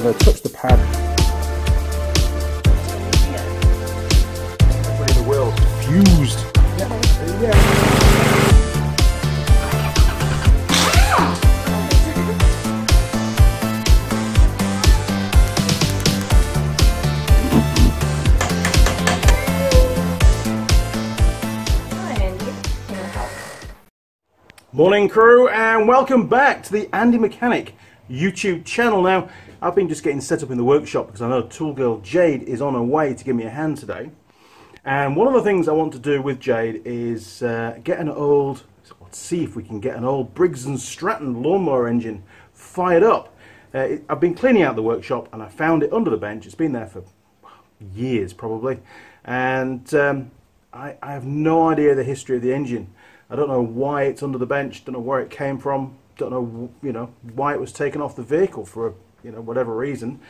have a touch the pad. Everybody in the world fused. Yeah. Morning crew, and welcome back to the Andy Mechanic YouTube channel. Now, I've been just getting set up in the workshop because I know Tool Girl Jade is on her way to give me a hand today. And one of the things I want to do with Jade is get an old, let's see if we can get an old Briggs Stratton lawnmower engine fired up. I've been cleaning out the workshop and I found it under the bench. It's been there for years probably, and I have no idea the history of the engine. I don't know why it's under the bench, don't know where it came from, don't know, why it was taken off the vehicle for, whatever reason.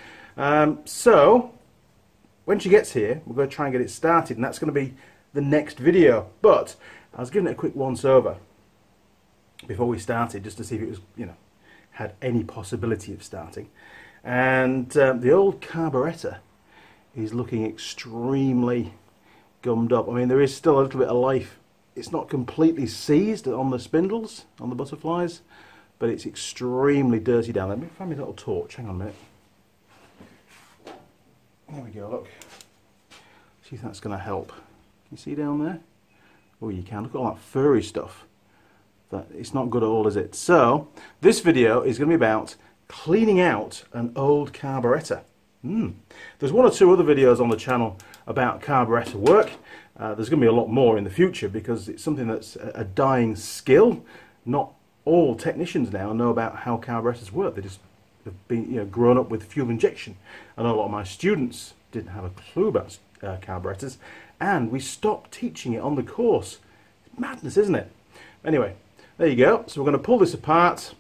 So, when she gets here, we're going to try and get it started, and that's going to be the next video. But, I was giving it a quick once-over before we started, just to see if it was, had any possibility of starting. And the old carburetor is looking extremely gummed up. I mean, there is still a little bit of life. It's not completely seized on the spindles, on the butterflies, but it's extremely dirty down there. Let me find my little torch, hang on a minute. There we go, look. See if that's going to help. Can you see down there? Oh, you can. Look at all that furry stuff. It's not good at all, is it? So, this video is going to be about cleaning out an old carburetor. There's one or two other videos on the channel about carburetor work. There's going to be a lot more in the future because it's something that's a dying skill. Not all technicians now know about how carburetors work. They just have been, grown up with fuel injection. I know a lot of my students didn't have a clue about carburetors, and we stopped teaching it on the course. It's madness, isn't it? Anyway, there you go. So we're going to pull this apart,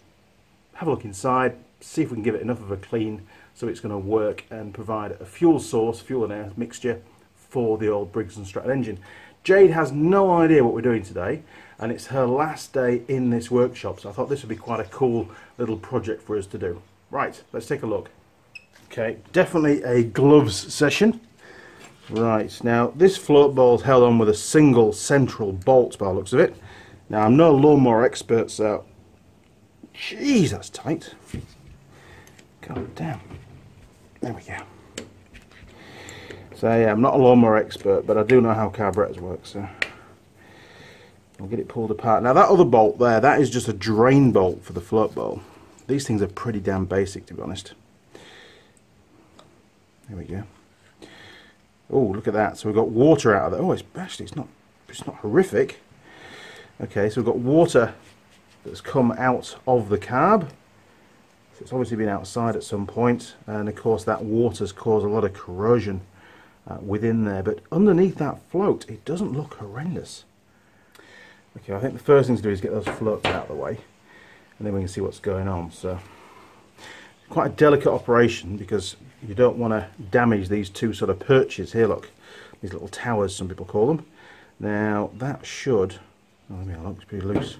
have a look inside, see if we can give it enough of a clean so it's going to work and provide a fuel source, fuel and air mixture for the old Briggs Stratton engine. Jade has no idea what we're doing today, and it's her last day in this workshop, so I thought this would be quite a cool little project for us to do. Right, let's take a look. Okay, definitely a gloves session. Right, now this float ball is held on with a single central bolt by the looks of it. Now I'm no lawnmower expert, so jeez, that's tight. God damn. There we go. So yeah, I'm not a lawnmower expert, but I do know how carburetors work, so I'll get it pulled apart. Now that other bolt there, that is just a drain bolt for the float bowl. These things are pretty damn basic, to be honest. There we go. Oh, look at that. So we've got water out of there. Oh, it's not horrific. Okay, so we've got water that's come out of the carb. So it's obviously been outside at some point, and of course that water's caused a lot of corrosion within there, but underneath that float it doesn't look horrendous. Okay, I think the first thing to do is get those floats out of the way, and then we can see what's going on. So quite a delicate operation because you don't want to damage these two sort of perches here. Look, these little towers, some people call them. Now that should, let me look, it's pretty loose.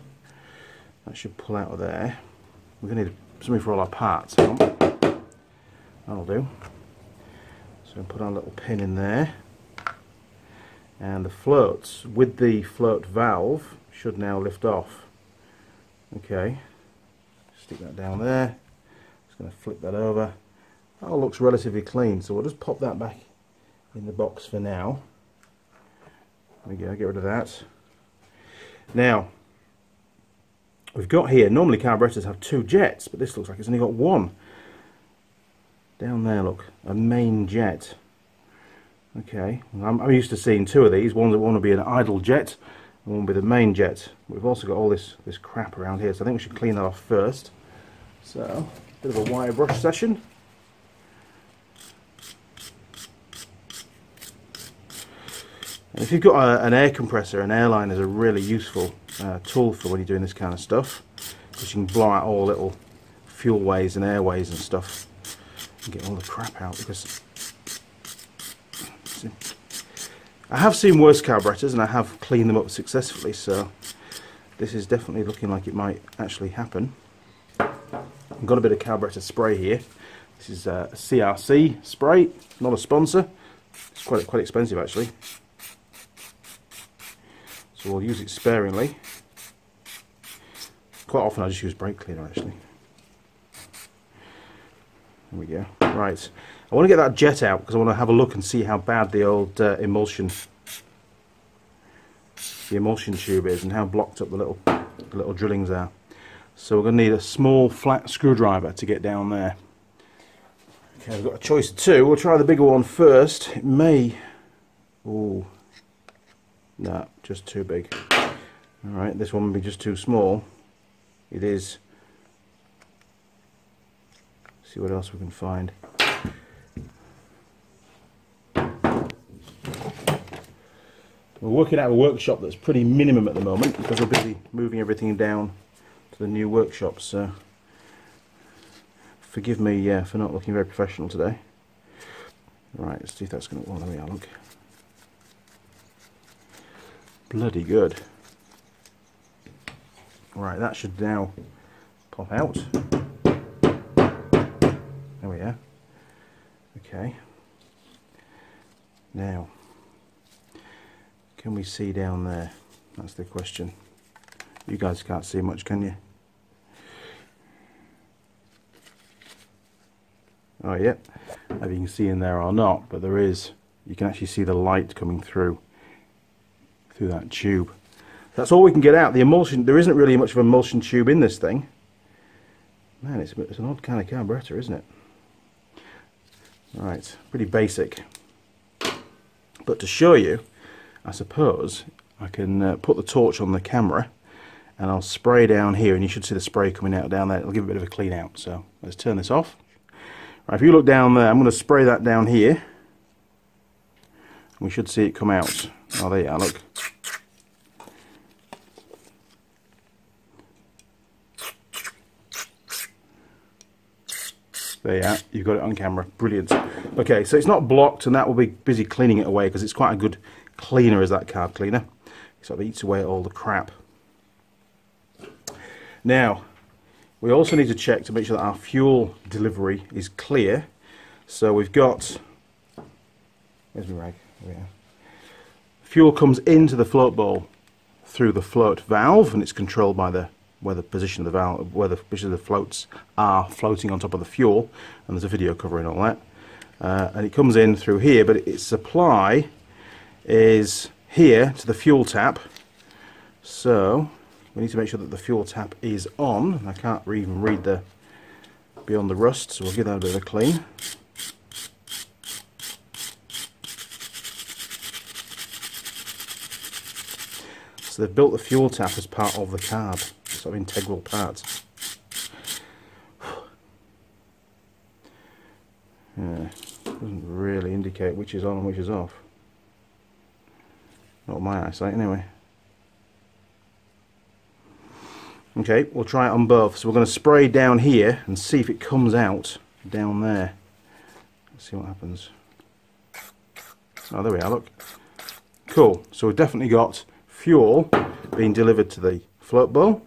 That should pull out of there. We're going to need something for all our parts. Hang on. That'll do. So put our little pin in there, and the floats with the float valve should now lift off. Okay, stick that down there. Just going to flip that over. That all looks relatively clean, so we'll just pop that back in the box for now. There we go, get rid of that. Now we've got here, normally carburetors have two jets, but this looks like it's only got one. Down there, look, a main jet. Okay, I'm used to seeing two of these. One will be an idle jet, and one will be the main jet. We've also got all this crap around here, so I think we should clean that off first. So, bit of a wire brush session. And if you've got an air compressor, an airline is a really useful tool for when you're doing this kind of stuff, because you can blow out all little fuel ways and airways and stuff. Get all the crap out, because I have seen worse carburetors and I have cleaned them up successfully, so this is definitely looking like it might actually happen. I've got a bit of carburetor spray here. This is a CRC spray, not a sponsor. It's quite expensive actually. So we'll use it sparingly. Quite often I just use brake cleaner actually. There we go. Right, I want to get that jet out because I want to have a look and see how bad the old emulsion tube is and how blocked up the little drillings are. So we're going to need a small flat screwdriver to get down there. Okay, we've got a choice of two. We'll try the bigger one first. It may... Ooh. No, just too big. Alright, this one will be just too small. It is. See what else we can find. We're working out a workshop that's pretty minimum at the moment because we're busy moving everything down to the new workshop, so forgive me for not looking very professional today. Right, let's see if that's going to... Oh, there we are, look. Bloody good. Right, that should now pop out. There we are. Okay. Now, can we see down there? That's the question. You guys can't see much, can you? Oh, yeah. Maybe you can see in there or not, but there is. You can actually see the light coming through that tube. That's all we can get out. The emulsion, there isn't really much of an emulsion tube in this thing. Man, it's an odd kind of carburetor, isn't it? Right, pretty basic. But to show you, I suppose I can put the torch on the camera and I'll spray down here, and you should see the spray coming out down there. It'll give it a bit of a clean out. So let's turn this off. Right, if you look down there, I'm going to spray that down here. We should see it come out. Oh, there you are, look. There you are, you've got it on camera. Brilliant. Okay, so it's not blocked, and that will be busy cleaning it away because it's quite a good cleaner, is that carb cleaner. It sort of eats away at all the crap. Now, we also need to check to make sure that our fuel delivery is clear. So we've got... Where's my rag? There we are. Fuel comes into the float bowl through the float valve, and it's controlled by where the position of the valve, where the position of the floats are floating on top of the fuel, and there's a video covering all that. And it comes in through here, but its supply is here to the fuel tap. So we need to make sure that the fuel tap is on. I can't even read beyond the rust, so we'll give that a bit of a clean. So they've built the fuel tap as part of the carb, sort of integral part. Yeah, doesn't really indicate which is on and which is off. Not my eyesight anyway. Okay, we'll try it on both. So we're going to spray down here and see if it comes out down there. Let's see what happens. Oh, there we are, look. Cool, so we've definitely got fuel being delivered to the float bowl.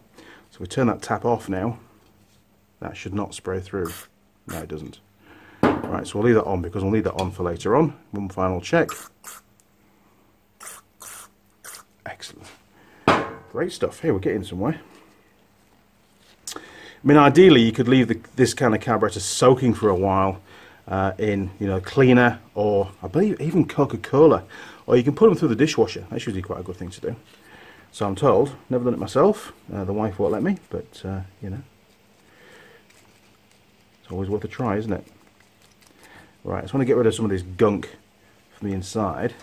So we turn that tap off now. That should not spray through. No, it doesn't. Right, so we'll leave that on because we'll need that on for later on. One final check. Excellent. Great stuff. Here, we're getting somewhere. I mean, ideally you could leave this kind of carburetor soaking for a while in, cleaner, or I believe even Coca-Cola, or you can put them through the dishwasher. That's usually quite a good thing to do. So I'm told. Never done it myself. The wife won't let me, but it's always worth a try, isn't it? Right, I just want to get rid of some of this gunk from the inside,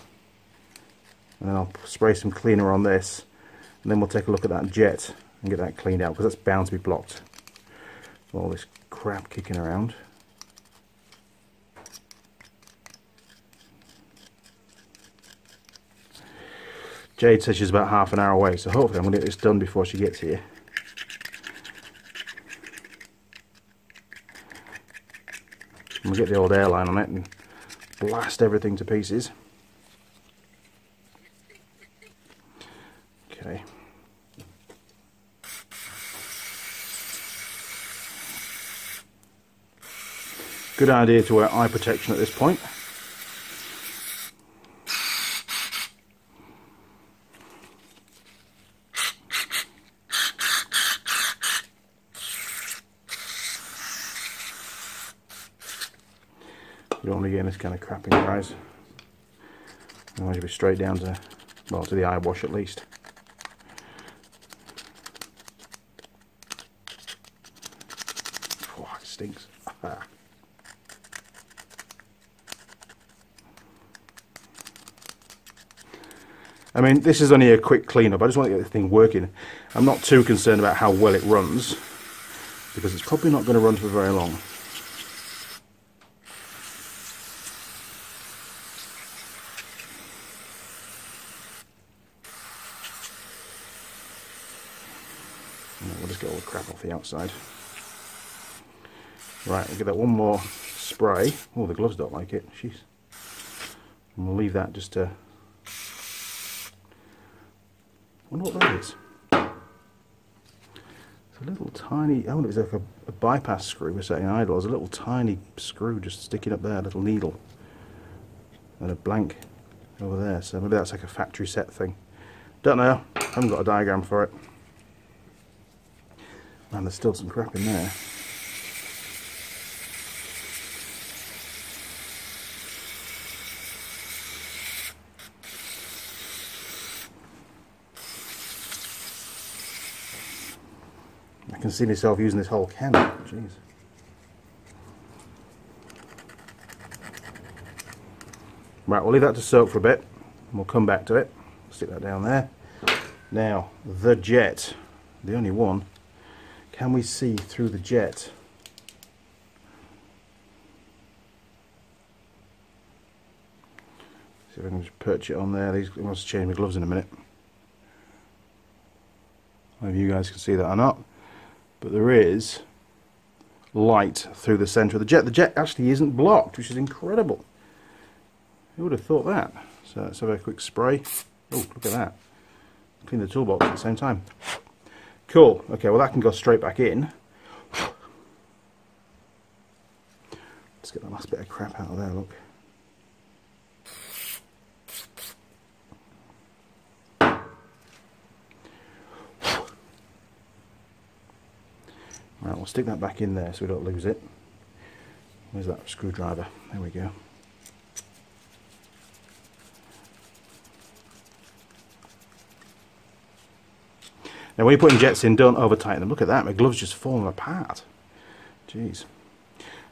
and then I'll spray some cleaner on this, and then we'll take a look at that jet and get that cleaned out, because that's bound to be blocked. All this crap kicking around. Jade says she's about half an hour away, so hopefully I'm going to get this done before she gets here. And we'll get the old airline on it and blast everything to pieces. Okay. Good idea to wear eye protection at this point. You don't want to get this kind of crap in your eyes. Otherwise you'll be straight down to, well, to the eye wash at least. Oh, it stinks. I mean, this is only a quick cleanup. I just want to get the thing working. I'm not too concerned about how well it runs, because it's probably not going to run for very long. We'll just get all the crap off the outside. Right, we'll give that one more spray. Oh, the gloves don't like it. Jeez. And we'll leave that just to... I wonder what that is. It's a little tiny... I wonder if it's like a bypass screw we're setting idle. There's a little tiny screw just sticking up there, a little needle. And a blank over there. So maybe that's like a factory set thing. Don't know. I haven't got a diagram for it. And there's still some crap in there. I can see myself using this whole can. Jeez. Right, we'll leave that to soak for a bit, and we'll come back to it. Stick that down there. Now, the jet, the only one. Can we see through the jet? See if I can just perch it on there. I must change my gloves in a minute. I don't know if you guys can see that or not, but there is light through the centre of the jet. The jet actually isn't blocked, which is incredible. Who would have thought that? So let's have a quick spray. Oh, look at that. Clean the toolbox at the same time. Cool. Okay, well that can go straight back in. Let's get the last bit of crap out of there, look. Right, we'll stick that back in there so we don't lose it. Where's that screwdriver? There we go. Now when you're putting jets in, don't over tighten them. Look at that, my glove's just falling apart. Jeez.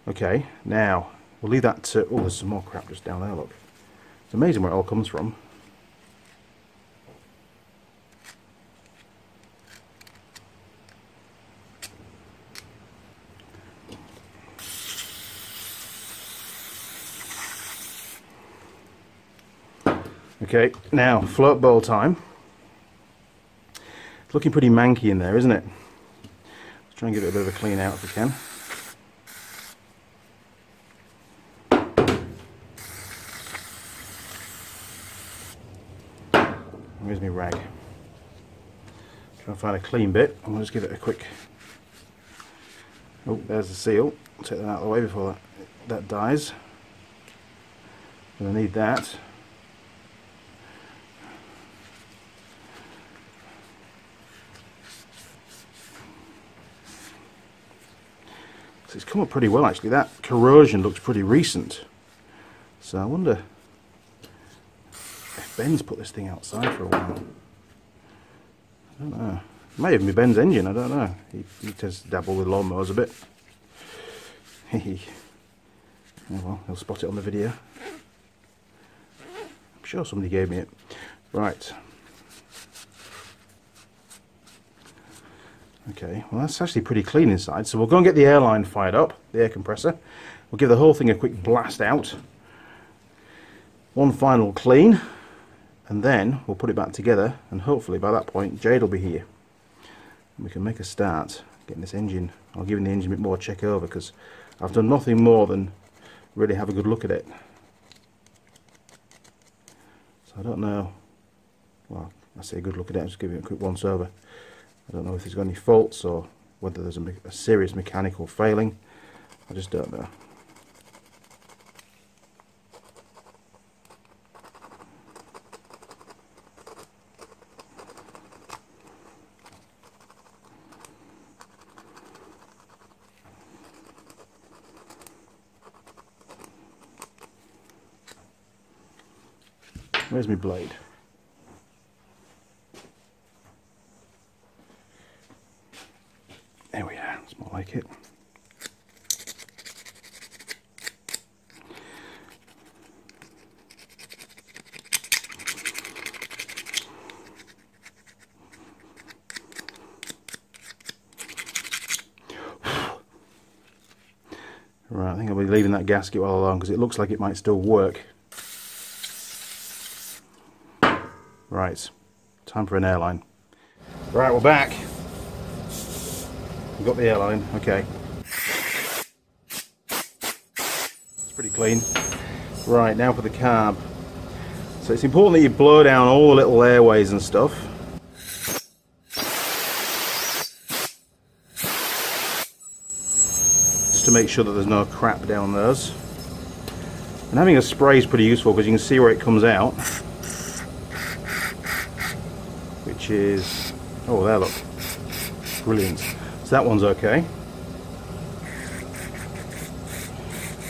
Okay, now we'll leave that to... Oh, there's some more crap just down there, look. It's amazing where it all comes from. Okay, now float bowl time. It's looking pretty manky in there, isn't it? Let's try and give it a bit of a clean out if we can. Where's my rag? Try and find a clean bit, and we'll just give it a quick... Oh, there's the seal. Take that out of the way before that dies. Gonna need that. So it's come up pretty well actually. That corrosion looks pretty recent. So I wonder if Ben's put this thing outside for a while. I don't know. It may even be Ben's engine, I don't know. He tends to dabble with lawnmowers a bit. Oh well, he'll spot it on the video. I'm sure somebody gave me it. Right. Okay, well that's actually pretty clean inside, so we'll go and get the airline fired up, the air compressor. We'll give the whole thing a quick blast out. One final clean, and then we'll put it back together, and hopefully by that point Jade will be here. And we can make a start getting this engine. I'll give the engine a bit more check over, because I've done nothing more than really have a good look at it. So I don't know, well I say a good look at it, I'll just give it a quick once over. I don't know if there's got any faults or whether there's a serious mechanical failing. I just don't know. Where's my blade? There we are, that's more like it. Right, I think I'll be leaving that gasket well alone because it looks like it might still work. Right, time for an airline. Right, we're back. We've got the airline, okay. It's pretty clean. Right, now for the carb. So it's important that you blow down all the little airways and stuff. Just to make sure that there's no crap down those. And having a spray is pretty useful because you can see where it comes out. Which is, oh there, look, brilliant. So that one's okay.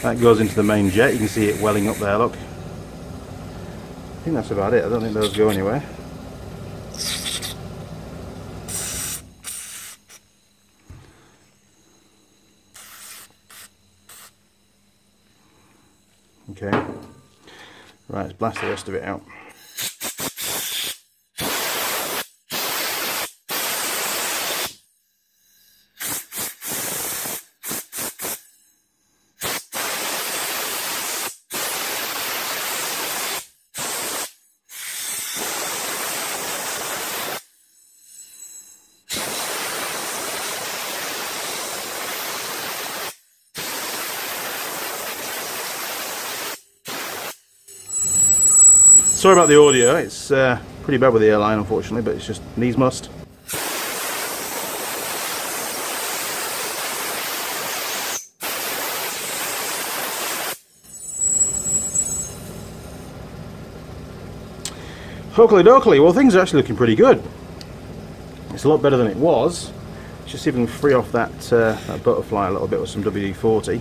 That goes into the main jet, you can see it welling up there, look. I think that's about it, I don't think those go anywhere. Okay, right, let's blast the rest of it out. Sorry about the audio, it's pretty bad with the airline unfortunately, but it's just needs must. Oakley dokley, well things are actually looking pretty good. It's a lot better than it was. Let's just see if we can free off that, that butterfly a little bit with some WD-40.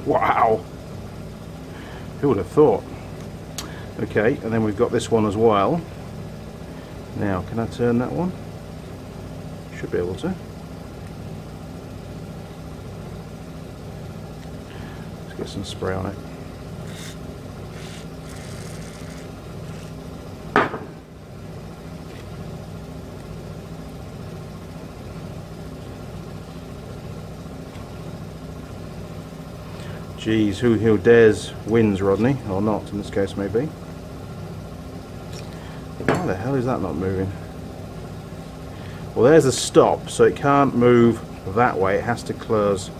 Wow! Who would have thought? Okay, and then we've got this one as well. Now, can I turn that one? Should be able to. Let's get some spray on it. Geez, who dares wins, Rodney, or not in this case maybe. Why the hell is that not moving? Well, there's a stop, so it can't move that way, it has to close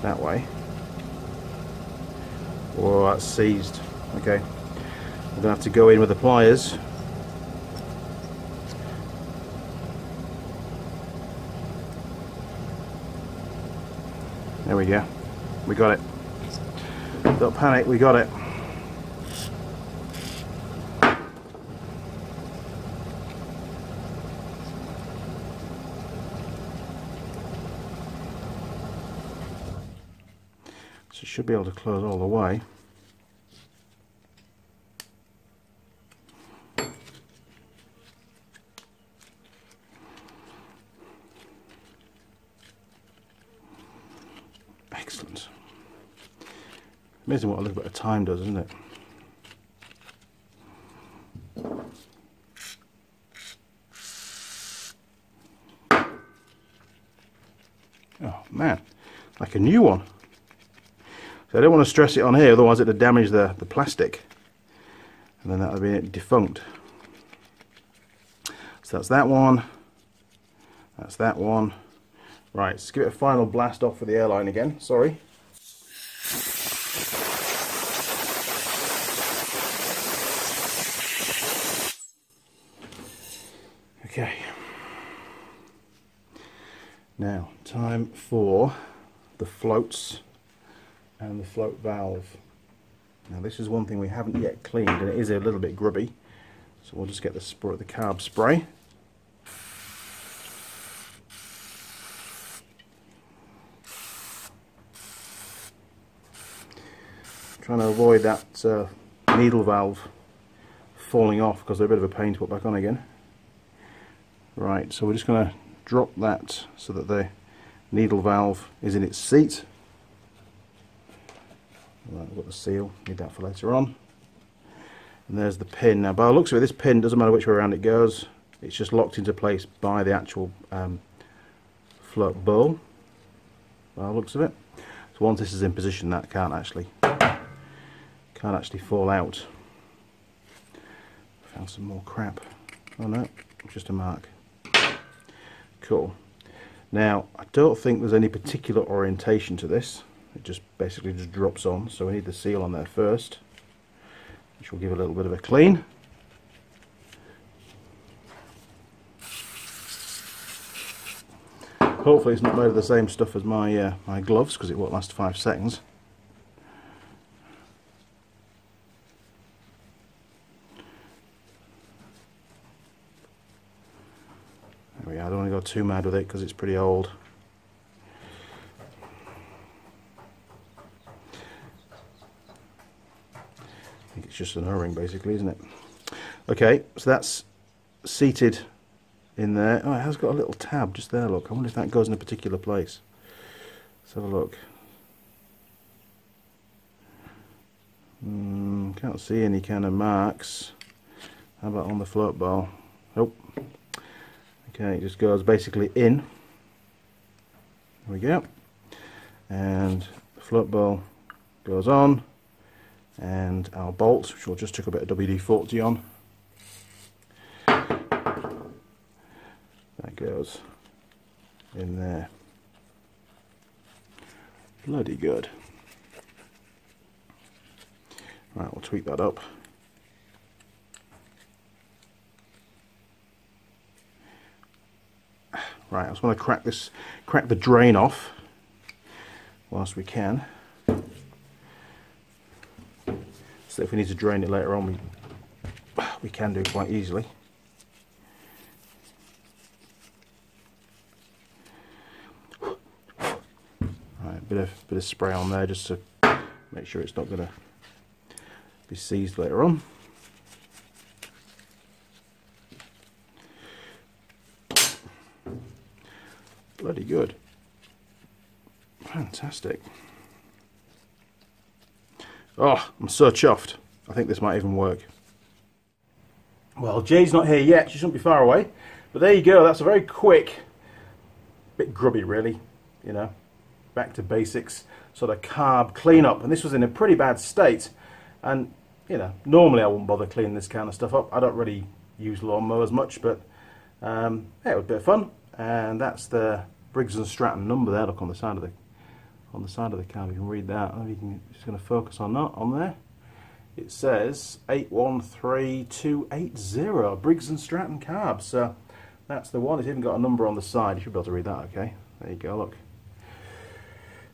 that way. Whoa, that's seized. Okay, I'm gonna have to go in with the pliers. There we go. We got it. Don't panic, we got it. So it should be able to close all the way. Excellent. Amazing what a little bit of time does, isn't it? Oh man, like a new one. So I don't want to stress it on here, otherwise it'll damage the plastic. And then that'll be it defunct. So that's that one. That's that one. Right, let's give it a final blast off for the airline again, sorry. Okay. Now, time for the floats and the float valve. Now this is one thing we haven't yet cleaned, and it is a little bit grubby, so we'll just get the carb spray. Trying to avoid that needle valve falling off because they're a bit of a pain to put back on again. Right, so we're just going to drop that so that the needle valve is in its seat. Right, we've got the seal, need that for later on. And there's the pin. Now by the looks of it, this pin, doesn't matter which way around it goes, it's just locked into place by the actual float bowl, by the looks of it. So once this is in position, that can't actually fall out. Found some more crap. Oh no, it's just a mark. Cool. Now I don't think there's any particular orientation to this. It just basically just drops on, so we need the seal on there first, which will give a little bit of a clean. Hopefully it's not made of the same stuff as my my gloves, because it won't last 5 seconds. There we are. I don't want to go too mad with it because it's pretty old. I think it's just an O-ring basically, isn't it? Okay, so that's seated in there. Oh, it has got a little tab just there, look. I wonder if that goes in a particular place. Let's have a look. Can't see any kind of marks. How about on the float ball? Nope. Okay, it just goes basically in. There we go. And the float ball goes on. And our bolt, which we'll just chuck a bit of WD-40 on. That goes in there. Bloody good. Right, we'll tweak that up. Right, I just want to crack the drain off whilst we can. So if we need to drain it later on, we can do quite easily. Right, bit of spray on there just to make sure it's not going to be seized later on. Bloody good. Fantastic. Oh, I'm so chuffed. I think this might even work. Well, Jade's not here yet. She shouldn't be far away. But there you go. That's a very quick, bit grubby really, you know, back to basics sort of carb cleanup. And this was in a pretty bad state. And, you know, normally I wouldn't bother cleaning this kind of stuff up. I don't really use lawnmowers much, but yeah, it was a bit of fun. And that's the Briggs Stratton number there. Look on the side of the card, you can read that. I don't know if you can, just going to focus on that on there. It says 813280 Briggs Stratton Carb. So that's the one. It's even got a number on the side. You should be able to read that. Okay, there you go. Look.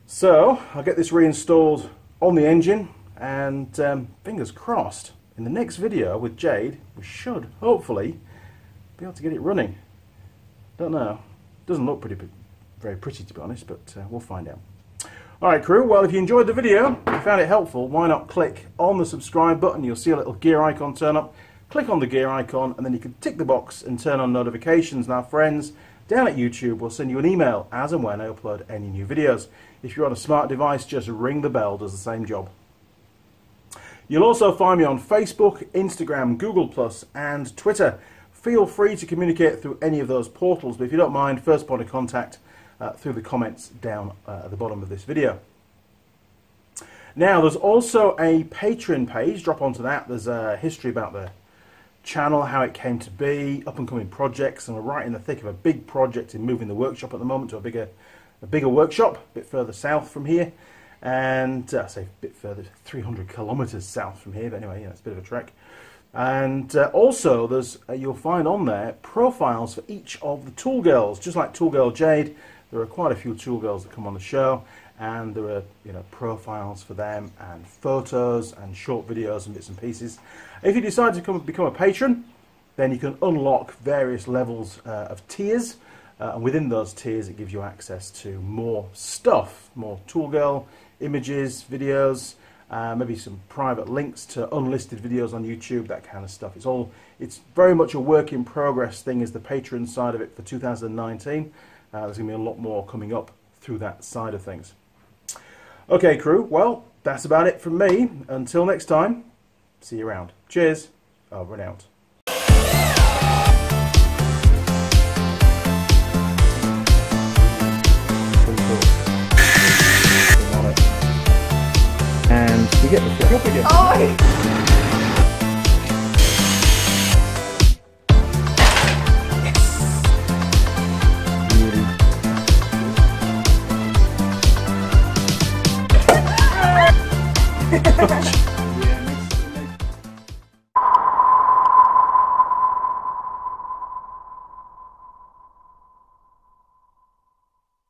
So I'll get this reinstalled on the engine, and fingers crossed, in the next video with Jade, we should hopefully be able to get it running. Don't know. Doesn't look very pretty to be honest, but we'll find out. Alright crew, well if you enjoyed the video, if you found it helpful, why not click on the subscribe button. You'll see a little gear icon turn up. Click on the gear icon and then you can tick the box and turn on notifications. Now friends, down at YouTube we'll send you an email as and when I upload any new videos. If you're on a smart device, just ring the bell, does the same job. You'll also find me on Facebook, Instagram, Google+, and Twitter. Feel free to communicate through any of those portals, but if you don't mind, first point of contact through the comments down at the bottom of this video. Now there's also a Patron page, drop onto that. There's a history about the channel, how it came to be, up and coming projects, and we're right in the thick of a big project in moving the workshop at the moment to a bigger workshop, a bit further south from here, and I say a bit further, 300 kilometers south from here, but anyway, yeah, it's a bit of a trek. And also there's you'll find on there profiles for each of the Tool Girls, just like Tool Girl Jade. There are quite a few Tool Girls that come on the show, and there are, you know, profiles for them and photos and short videos and bits and pieces. If you decide to become a patron, then you can unlock various levels of tiers, and within those tiers it gives you access to more stuff, more Tool Girl images, videos, maybe some private links to unlisted videos on YouTube, that kind of stuff. It's very much a work in progress thing, is the Patron side of it for 2019. There's going to be a lot more coming up through that side of things. Okay, crew, well, that's about it from me. Until next time, see you around. Cheers, over and out. And you get the flip again. Oh! Yes!